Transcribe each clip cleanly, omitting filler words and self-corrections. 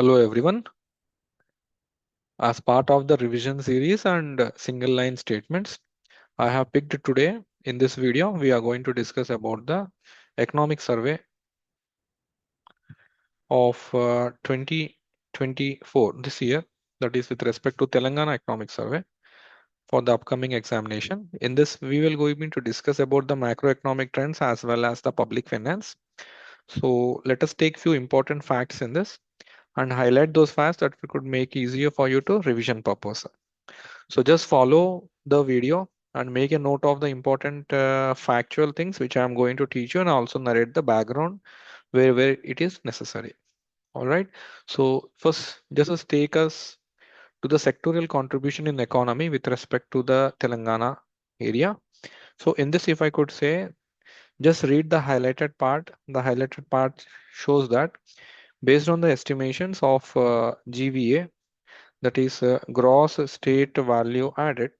Hello everyone. As part of the revision series and single line statements, I have picked today in this video, we are going to discuss about the economic survey of 2024 this year, that is with respect to Telangana economic survey for the upcoming examination. In this, we will go into discuss about the macroeconomic trends as well as the public finance. So let us take few important facts in this and highlight those facts that we could make easier for you to revision purpose. So just follow the video and make a note of the important factual things which I am going to teach you, and also narrate the background where it is necessary. All right. So first, just take us to the sectorial contribution in economy with respect to the Telangana area. So in this, if I could say, just read the highlighted part. The highlighted part shows that based on the estimations of GVA, that is gross state value added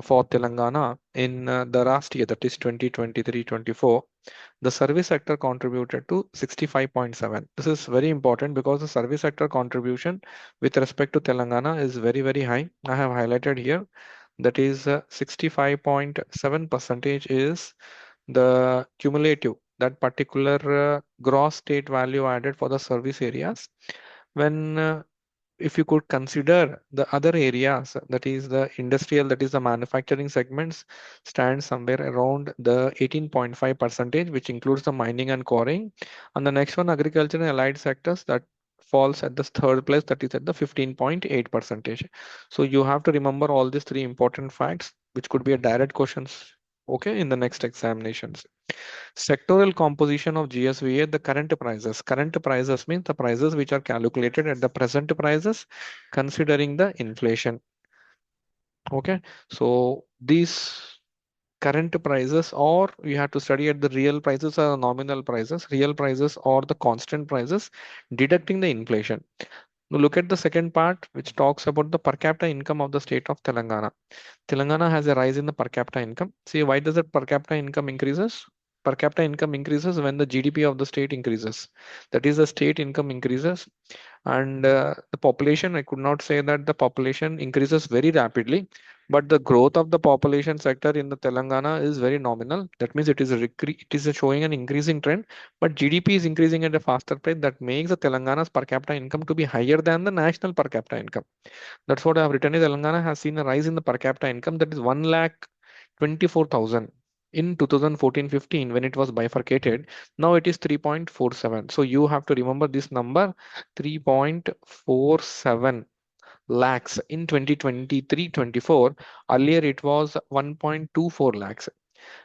for Telangana in the last year, that is 2023-24, the service sector contributed to 65.7. This is very important because the service sector contribution with respect to Telangana is very, very high. I have highlighted here, that is 65.7 percentage is the cumulative, that particular gross state value added for the service areas. When if you could consider the other areas, that is the industrial, that is the manufacturing segments, stand somewhere around the 18.5 percentage, which includes the mining and quarrying. And the next one, agriculture and allied sectors, that falls at the third place, that is at the 15.8 percentage. So you have to remember all these three important facts, which could be a direct questions, okay, in the next examinations. Sectoral composition of GSVA, the current prices. Current prices means the prices which are calculated at the present prices considering the inflation. Okay, so these current prices, or you have to study at the real prices or nominal prices, real prices or the constant prices, deducting the inflation. Now look at the second part, which talks about the per capita income of the state of Telangana. Telangana has a rise in the per capita income. See, why does that per capita income increases? Per capita income increases when the GDP of the state increases. That is, the state income increases, and the population, I could not say that the population increases very rapidly, but the growth of the population sector in the Telangana is very nominal. That means it is showing an increasing trend, but GDP is increasing at a faster pace. That makes the Telangana's per capita income to be higher than the national per capita income. That's what I have written. Telangana has seen a rise in the per capita income, that is 1 lakh 24,000 in 2014-15 when it was bifurcated. Now it is 3.47. So you have to remember this number, 3.47 lakhs in 2023-24. Earlier it was 1.24 lakhs.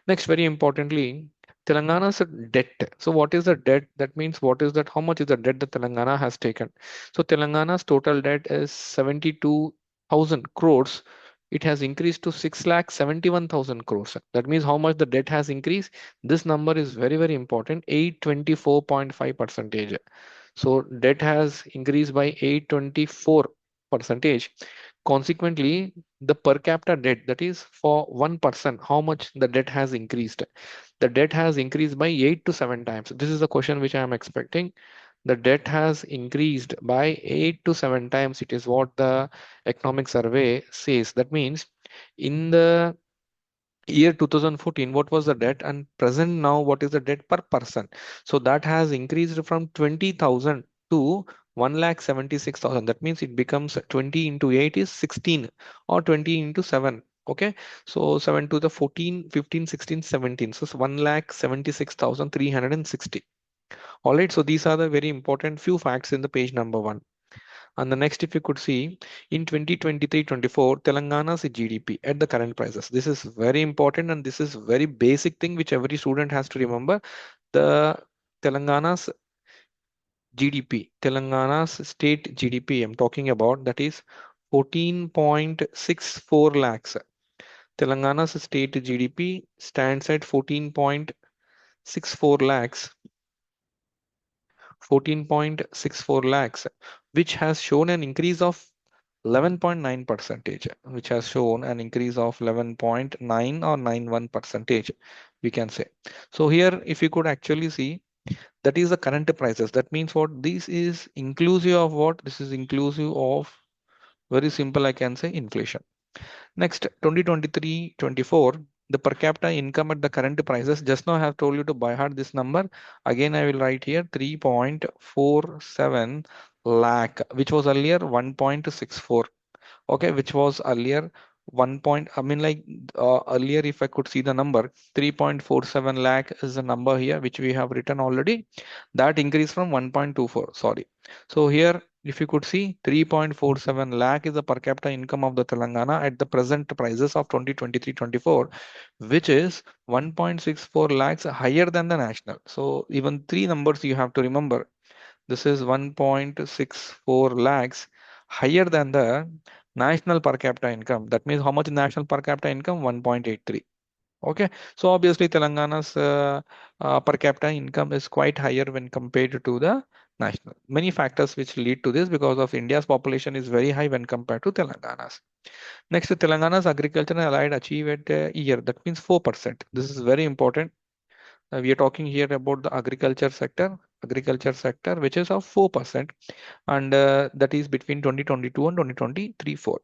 Next, very importantly, Telangana's debt. So what is the debt? That means what is that? How much is the debt that Telangana has taken? So Telangana's total debt is 72,000 crores. It has increased to 6,71,000 crores. That means how much the debt has increased. This number is very, very important. 824.5 percentage. So debt has increased by 824 percentage. Consequently, the per capita debt, that is for one person, how much the debt has increased. The debt has increased by 8 to 7 times. This is the question which I am expecting. The debt has increased by 8 to 7 times. It is what the economic survey says. That means in the year 2014, what was the debt, and present now, what is the debt per person? So that has increased from 20,000 to 1,76,000. That means it becomes 20 into 8 is 16, or 20 into 7. Okay, so 7 to the 14, 15, 16, 17. So it's 1,76,360. All right, so these are the very important few facts in the page number 1. And the next, if you could see, in 2023-24, Telangana's GDP at the current prices. This is very important, and this is very basic thing which every student has to remember. The Telangana's GDP, Telangana's state GDP, I'm talking about, that is 14.64 lakhs. Telangana's state GDP stands at 14.64 lakhs. 14.64 lakhs, which has shown an increase of 11.9 percentage, which has shown an increase of 11.9 or 91 percentage, we can say. So here, if you could actually see, That is the current prices. That means what? This is inclusive of what? This is inclusive of, very simple, I can say, inflation. Next, 2023-24, the per capita income at the current prices. Just now I have told you to by heart this number. Again, I will write here 3.47 lakh, which was earlier 1.64. Okay, which was earlier 1 point, I mean, like, earlier, if I could see the number, 3.47 lakh is the number here, which we have written already. That increased from 1.24, sorry. So here, if you could see, 3.47 lakh is the per capita income of the Telangana at the present prices of 2023-24, which is 1.64 lakhs higher than the national. So even three numbers you have to remember. This is 1.64 lakhs higher than the national per capita income. That means how much national per capita income? 1.83. Okay, so obviously Telangana's per capita income is quite higher when compared to the national. Many factors which lead to this, because of India's population is very high when compared to Telangana's. Next, Telangana's agriculture and allied achieve at a year. That means 4%. This is very important. We are talking here about the agriculture sector, which is of 4%, and that is between 2022 and 2023-4.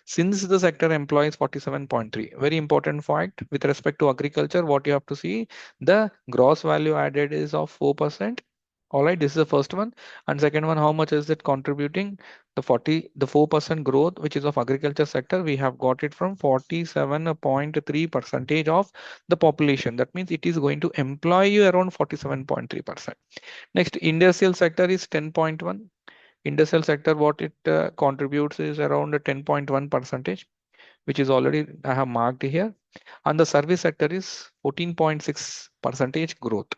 Since the sector employs 47.3, very important fact with respect to agriculture, what you have to see, the gross value added is of 4%. All right, this is the first one. And second one, how much is it contributing? The 4% growth, which is of agriculture sector, we have got it from 47.3 percentage of the population. That means it is going to employ you around 47.3%. Next, industrial sector is 10.1. Industrial sector, what it contributes is around a 10.1 percentage, which is already I have marked here. And the service sector is 14.6 percentage growth.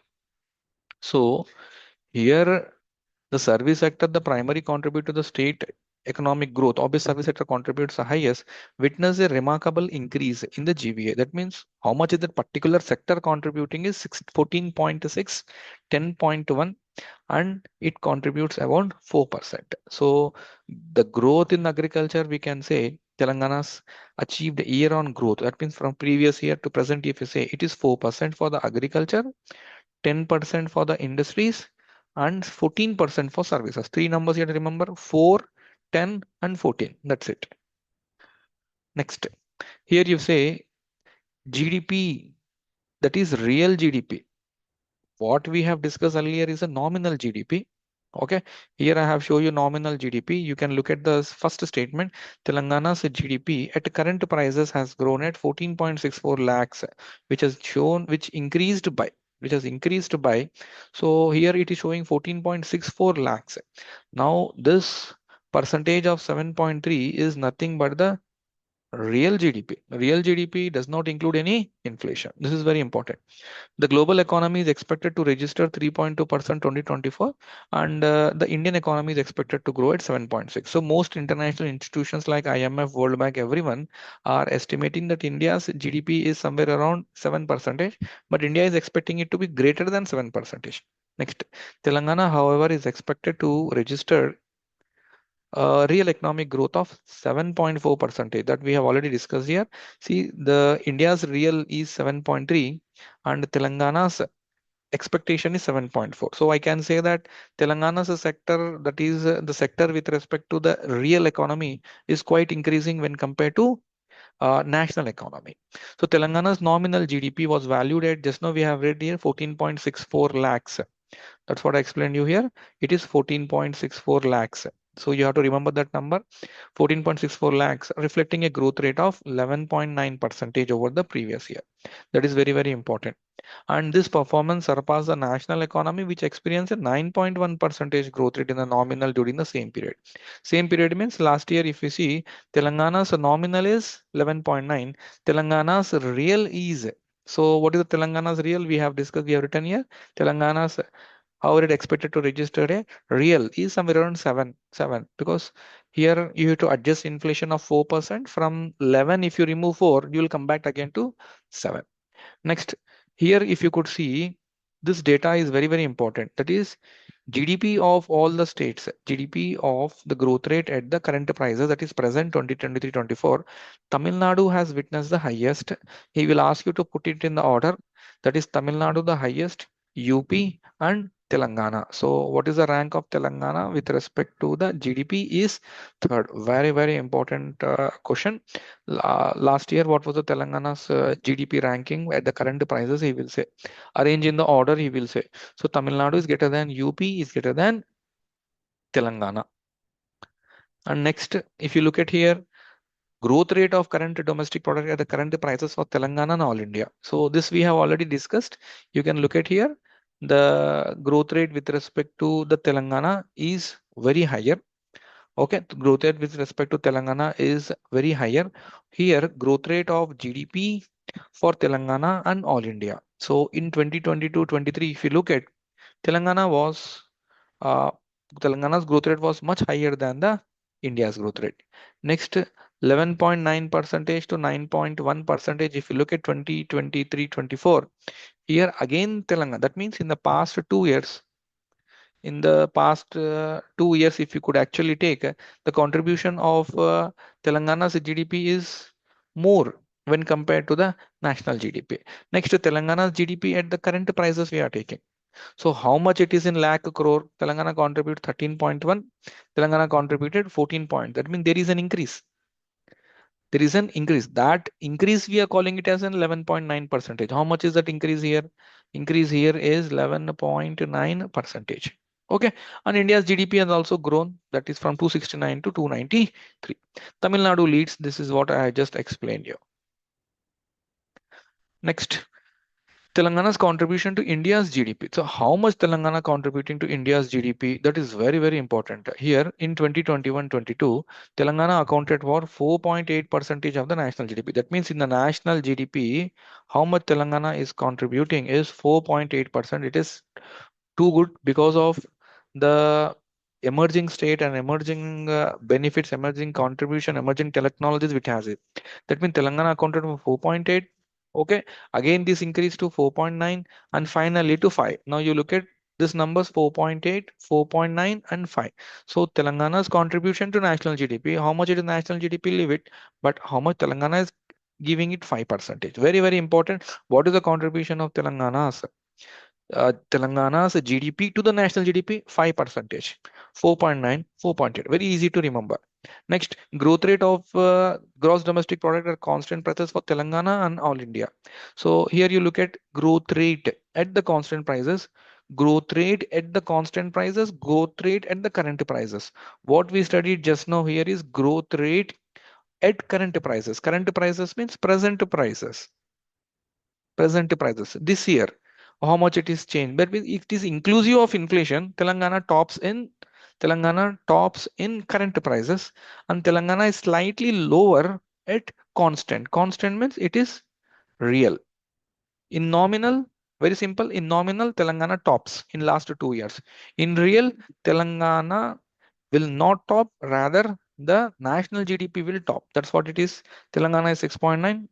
So here, the service sector, the primary contributor to the state economic growth, obviously service sector contributes the highest, witness a remarkable increase in the GVA. That means how much is that particular sector contributing is 14.6, 10.1, and it contributes around 4%. So the growth in agriculture, we can say Telangana's achieved year on growth. That means from previous year to present, if you say it is 4% for the agriculture, 10% for the industries, and 14% for services. Three numbers you have to remember: 4, 10, and 14. That's it. Next, here you say GDP, that is real GDP. What we have discussed earlier is a nominal GDP. Okay, here I have shown you nominal GDP. You can look at the first statement. Telangana's GDP at current prices has grown at 14.64 lakhs, which has shown, which has increased by. So here it is showing 14.64 lakhs. Now this percentage of 7.3 is nothing but the real GDP. Real GDP does not include any inflation. This is very important. The global economy is expected to register 3.2% 2024, and the Indian economy is expected to grow at 7.6. So most international institutions like IMF, World Bank, everyone are estimating that India's GDP is somewhere around 7%, but India is expecting it to be greater than 7%. Next, Telangana, however, is expected to register real economic growth of 7.4 percentage that we have already discussed here. See, the India's real is 7.3 and Telangana's expectation is 7.4. So I can say that Telangana's sector, that is the sector with respect to the real economy, is quite increasing when compared to national economy. So Telangana's nominal GDP was valued at, just now we have read here, 14.64 lakhs. That's what I explained you here. It is 14.64 lakhs. So you have to remember that number, 14.64 lakhs, reflecting a growth rate of 11.9 percentage over the previous year. That is very, very important. And this performance surpassed the national economy, which experienced a 9.1 percentage growth rate in the nominal during the same period. Same period means last year, if you see, Telangana's nominal is 11.9. Telangana's real is, so what is the Telangana's real? We have discussed, we have written here. Telangana's, how it expected to register a real is somewhere around 7 because here you have to adjust inflation of 4%. From 11, if you remove 4, you will come back again to 7. Next, here if you could see, this data is very, very important. That is GDP of all the states, GDP of the growth rate at the current prices, that is present 2023-24. Tamil Nadu has witnessed the highest. He will ask you to put it in the order. That is Tamil Nadu the highest, UP, and Telangana. So what is the rank of Telangana with respect to the GDP is third. Very, very important question. Last year, what was the Telangana's GDP ranking at the current prices? He will say. Arrange in the order, he will say. So Tamil Nadu is greater than UP is greater than Telangana. And next, if you look at here, growth rate of current domestic product at the current prices for Telangana and all India. So this we have already discussed. You can look at here. The growth rate with respect to the Telangana is very higher. Okay, the growth rate with respect to Telangana is very higher. Here, growth rate of GDP for Telangana and all India. So in 2022-23, if you look at Telangana was uh, Telangana's growth rate was much higher than the India's growth rate. Next, 11.9 percentage to 9.1 percentage. If you look at 2023-24, here again Telangana. That means in the past 2 years, if you could actually take the contribution of Telangana's GDP is more when compared to the national GDP. Next, Telangana's GDP at the current prices we are taking. So how much it is in lakh crore? Telangana contributed 13.1. Telangana contributed 14 point. That means there is an increase. There is an increase. That increase we are calling it as an 11.9 percentage. How much is that increase here? Increase here is 11.9 percentage. Okay. And India's GDP has also grown. That is from 269 to 293. Tamil Nadu leads. This is what I just explained you. Next. Telangana's contribution to India's GDP. So how much Telangana contributing to India's GDP? That is very, very important. Here in 2021-22, Telangana accounted for 4.8 percentage of the national GDP. That means in the national GDP, how much Telangana is contributing is 4.8%. It is too good because of the emerging state and emerging benefits, emerging contribution, emerging technologies which has it. That means Telangana accounted for 4.8. Okay. Again, this increased to 4.9 and finally to 5. Now you look at this numbers 4.8, 4.9 and 5. So Telangana's contribution to national GDP, how much it is national GDP, leave it, but how much Telangana is giving it 5%. Very, very important. What is the contribution of Telangana's Telangana's GDP to the national GDP 5 percentage, 4.9, 4.8. Very easy to remember. Next, growth rate of gross domestic product at constant prices for Telangana and all India. So here you look at growth rate at the constant prices, growth rate at the constant prices, growth rate at the current prices. What we studied just now here is growth rate at current prices. Current prices means present prices. Present prices this year, how much it is changed, but it is inclusive of inflation. Telangana tops in current prices, and Telangana is slightly lower at constant means it is real. In nominal, very simple, in nominal Telangana tops in last 2 years. In real, Telangana will not top, rather the national GDP will top. That's what it is. Telangana is 6.9,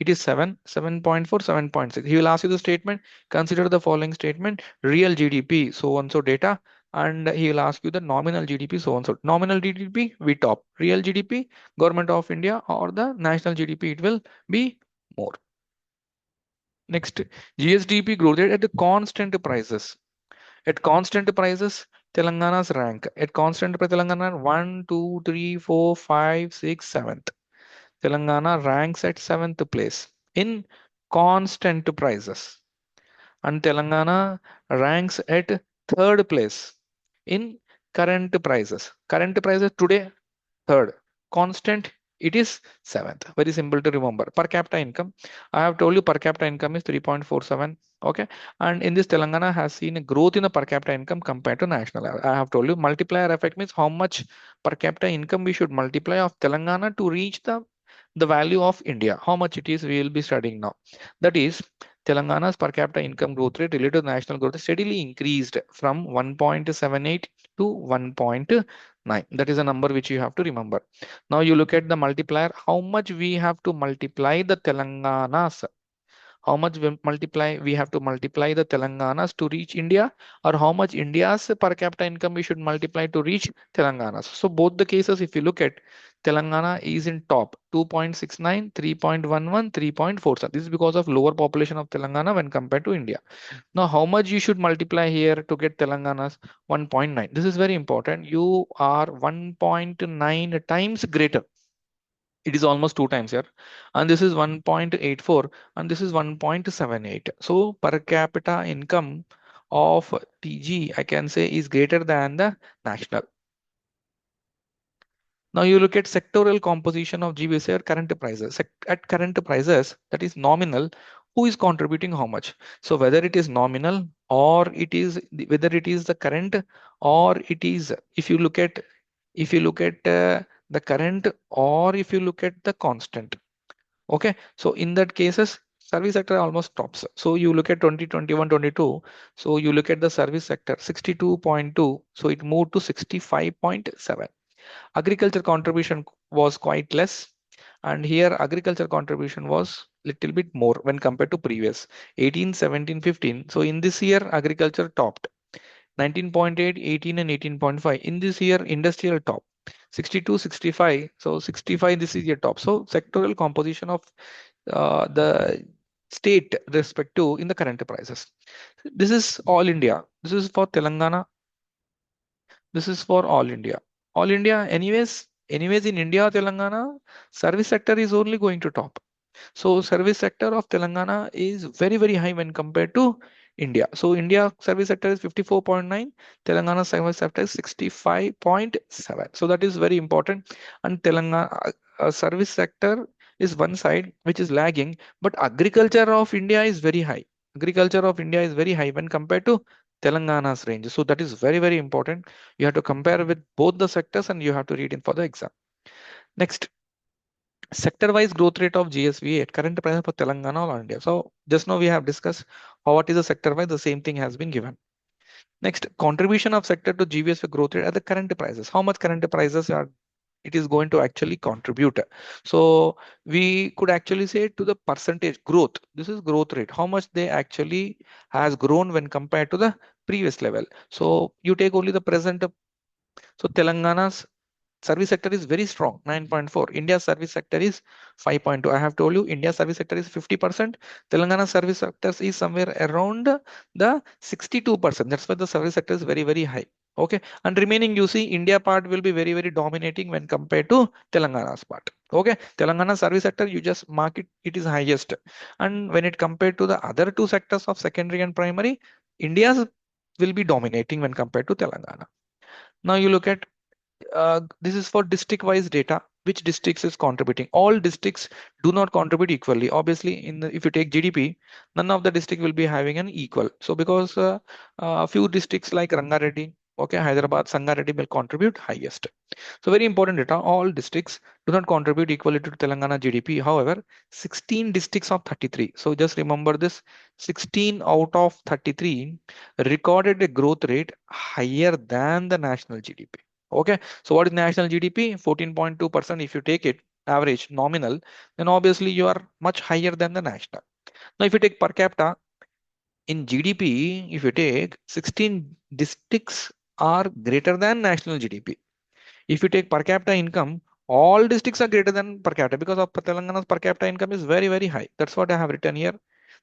it is 7, 7.4, 7.6. He will ask you the statement. Consider the following statement. Real GDP, so and so data. And he will ask you the nominal GDP, so and so. Nominal GDP, we top. Real GDP, Government of India or the national GDP, it will be more. Next, GSDP growth rate at the constant prices. At constant prices, Telangana's rank. At constant price, Telangana 1, 2, 3, 4, 5, 6, 7th. Telangana ranks at 7th place in constant prices, and Telangana ranks at 3rd place in current prices. Current prices today, third. Constant, it is 7th. Very simple to remember. Per capita income, I have told you per capita income is 3.47. Okay. And in this, Telangana has seen a growth in the per capita income compared to national. I have told you multiplier effect means how much per capita income we should multiply of Telangana to reach the value of India. How much it is, we will be studying now. That is, Telangana's per capita income growth rate related to national growth steadily increased from 1.78 to 1.9. That is a number which you have to remember. Now you look at the multiplier. How much we have to multiply the Telangana's? How much we have to multiply the Telangana's to reach India, or how much India's per capita income we should multiply to reach Telangana's? So both the cases, if you look at Telangana is in top 2.69, 3.11, 3.47. This is because of lower population of Telangana when compared to India. Now, how much you should multiply here to get Telangana's 1.9? This is very important. You are 1.9 times greater. It is almost two times here. And this is 1.84 and this is 1.78. So per capita income of TG, I can say, is greater than the national. Now you look at sectoral composition of GBSA at current prices. At current prices, that is nominal, who is contributing how much? So whether it is nominal or it is whether it is the current or it is if you look at the current or if you look at the constant. Okay, so in that cases, service sector almost stops. So you look at 2021, 22. So you look at the service sector 62.2. So it moved to 65.7. Agriculture contribution was quite less, and here agriculture contribution was little bit more when compared to previous 18, 17, 15. So in this year agriculture topped 19.8, 18 and 18.5. In this year industrial top 62, 65. So 65 this is your top. So sectoral composition of the state respect to in the current prices. This is all India. This is for Telangana. This is for all India. All India, anyways in India, Telangana, service sector is only going to top. So service sector of Telangana is very, very high when compared to India. So India service sector is 54.9, Telangana service sector is 65.7. So that is very important. And Telangana service sector is one side which is lagging, but agriculture of India is very high. Agriculture of India is very high when compared to Telangana's range. So that is very, very important. You have to compare with both the sectors and you have to read in for the exam. Next, sector-wise growth rate of GSV at current price for Telangana or India. So just now we have discussed what is the sector-wise. The same thing has been given. Next, contribution of sector to GVSV growth rate at the current prices. How much current prices are it is going to actually contribute? So we could actually say to the percentage growth. This is growth rate. How much they actually has grown when compared to the previous level. So you take only the present. So Telangana's service sector is very strong, 9.4. India's service sector is 5.2. I have told you India's service sector is 50%. Telangana service sector is somewhere around the 62%. That's why the service sector is very, very high. Okay. And remaining, you see, India part will be very, very dominating when compared to Telangana's part. Okay. Telangana service sector, you just mark it, it is highest. And when it compared to the other two sectors of secondary and primary, India's will be dominating when compared to Telangana. Now you look at this is for district wise data, which districts is contributing. All districts do not contribute equally. Obviously, if you take GDP, none of the district will be having an equal. So because a few districts like Rangareddy, okay, Hyderabad, Sangareddy will contribute highest. So very important data, all districts do not contribute equally to Telangana GDP. However, 16 districts of 33. So just remember this, 16 out of 33 recorded a growth rate higher than the national GDP. Okay, so what is national GDP? 14.2%. If you take it average nominal, then obviously you are much higher than the national. Now, if you take per capita in GDP, if you take 16 districts are greater than national GDP. If you take per capita income, all districts are greater than per capita because of Telangana's per capita income is very, very high. That's what I have written here.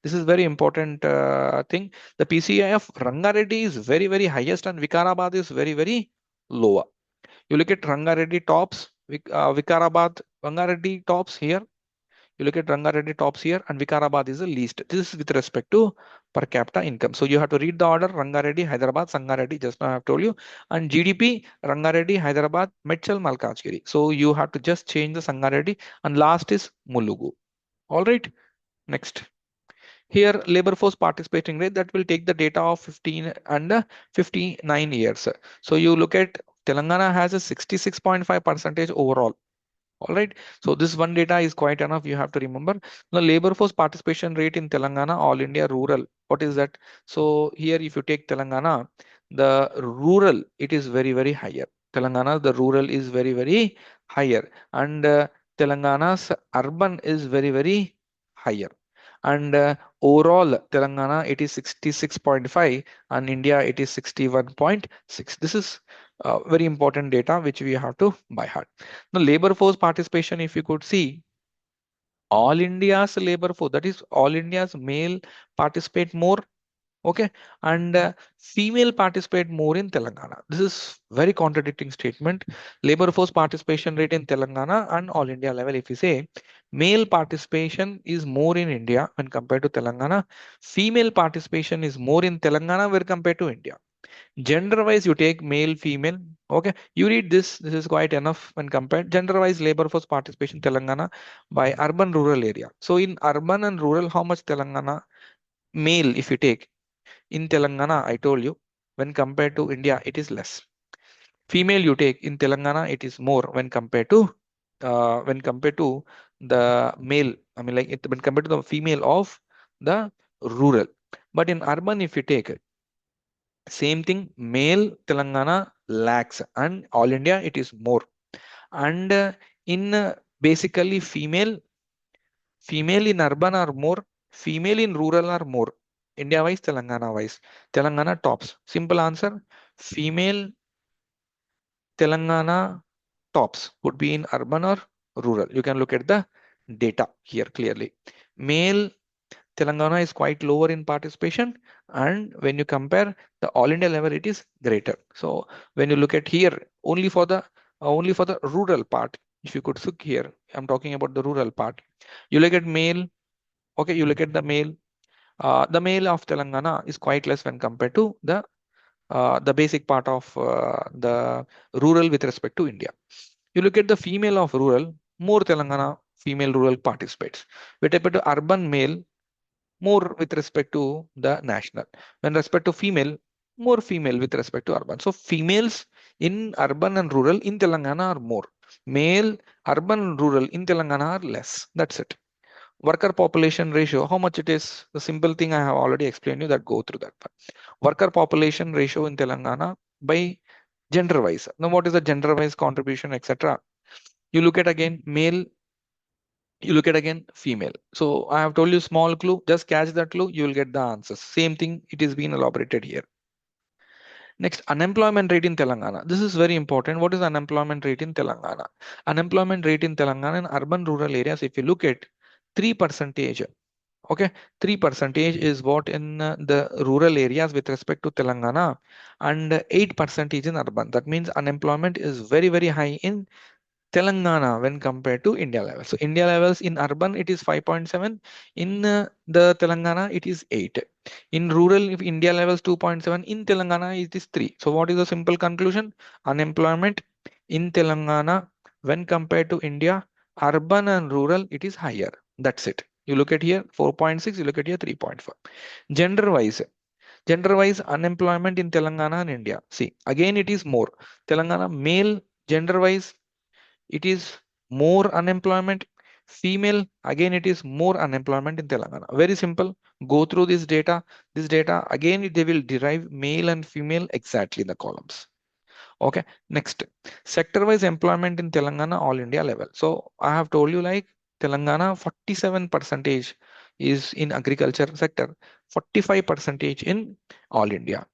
This is very important thing. The PCI of Rangareddy is very, very highest and Vikarabad is very, very lower. You look at Rangareddy tops, Vikarabad, Rangareddy tops here. You look at Rangareddy tops here and Vikarabad is the least. This is with respect to per capita income. So you have to read the order Rangareddy, Hyderabad, Sangareddy, just now I have told you. And GDP, Rangareddy, Hyderabad, Medchal, Malkajgiri. So you have to just change the Sangareddy and last is Mulugu. All right, next. Here, labor force participating rate that will take the data of 15 and 59 years. So you look at Telangana has a 66.5% overall. All right. So this one data is quite enough. You have to remember the labor force participation rate in Telangana, all India rural. What is that? So here, if you take Telangana, the rural, it is very, very higher. Telangana, the rural is very, very higher. And Telangana's urban is very, very higher. And overall, Telangana, it is 66.5 and India, it is 61.6. This is very important data which we have to by heart. Now, labor force participation, if you could see, all India's labor force, that is all India's male participate more, okay, and female participate more in Telangana. This is very contradicting statement. Labor force participation rate in Telangana and all India level, if you say male participation is more in India when compared to Telangana, female participation is more in Telangana when compared to India. Gender wise, you take male, female. Okay, you read this. This is quite enough when compared. Gender wise, labor force participation Telangana by urban rural area. So in urban and rural, how much Telangana male, if you take in Telangana, I told you, when compared to India, it is less. Female, you take in Telangana, it is more when compared to the male. I mean, like when compared to the female of the rural. But in urban, if you take same thing, male Telangana lacks, and all India it is more. And in basically female in urban are more, female in rural are more. India wise, Telangana wise, Telangana tops. Simple answer: female Telangana tops would be in urban or rural. You can look at the data here clearly. Male Telangana is quite lower in participation, and when you compare the all India level, it is greater. So when you look at here, only for the rural part, if you could look here, I'm talking about the rural part. You look at male, okay, you look at the male. The male of Telangana is quite less when compared to the basic part of the rural with respect to India. You look at the female of rural, more Telangana female rural participates. With respect to urban male, more with respect to the national. When respect to female, more female with respect to urban. So females in urban and rural in Telangana are more. Male, urban and rural in Telangana are less. That's it. Worker population ratio, how much it is? The simple thing I have already explained you that go through that part. Worker population ratio in Telangana by gender wise. Now what is the gender wise contribution, etc.? You look at again male, you look at again female. So I have told you small clue, just catch that clue, you will get the answers. Same thing, it is being elaborated here. Next, unemployment rate in Telangana. This is very important. What is unemployment rate in Telangana? Unemployment rate in Telangana in urban rural areas, if you look at 3%, okay, 3% is what in the rural areas with respect to Telangana, and 8% in urban. That means unemployment is very, very high in Telangana when compared to India levels. So India levels in urban it is 5.7, in the Telangana it is 8. In rural, if India levels 2.7, in Telangana it is 3. So what is the simple conclusion? Unemployment in Telangana when compared to India, urban and rural it is higher. That's it. You look at here 4.6, you look at here 3.4. Gender wise unemployment in Telangana and India. See, again it is more. Telangana male gender wise it is more unemployment. Female, again, it is more unemployment in Telangana. Very simple. Go through this data. This data, again, they will derive male and female exactly in the columns. Okay, next, sector-wise employment in Telangana, all India level. So I have told you like Telangana 47% is in agriculture sector, 45% in all India.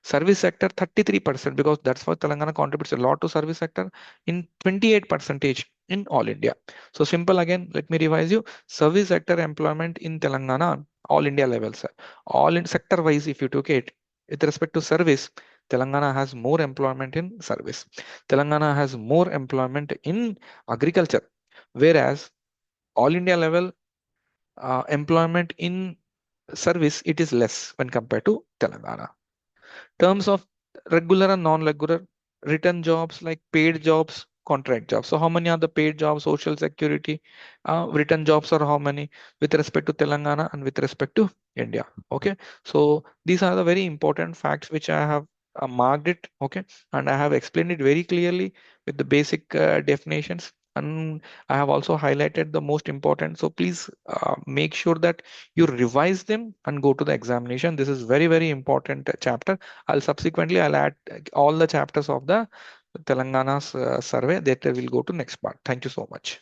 Service sector 33% because that's what Telangana contributes a lot to service sector in 28% in all India. So simple again, let me revise you. Service sector employment in Telangana, all India levels. All in sector wise, if you took it with respect to service, Telangana has more employment in service. Telangana has more employment in agriculture, whereas all India level employment in service it is less when compared to Telangana. Terms of regular and non-regular written jobs like paid jobs, contract jobs. So how many are the paid jobs, social security, written jobs are how many with respect to Telangana and with respect to India? Okay, so these are the very important facts which I have marked it. Okay, and I have explained it very clearly with the basic definitions. And I have also highlighted the most important. So please make sure that you revise them and go to the examination. This is very, very important chapter. I'll add all the chapters of the Telangana's survey that will go to next part. Thank you so much.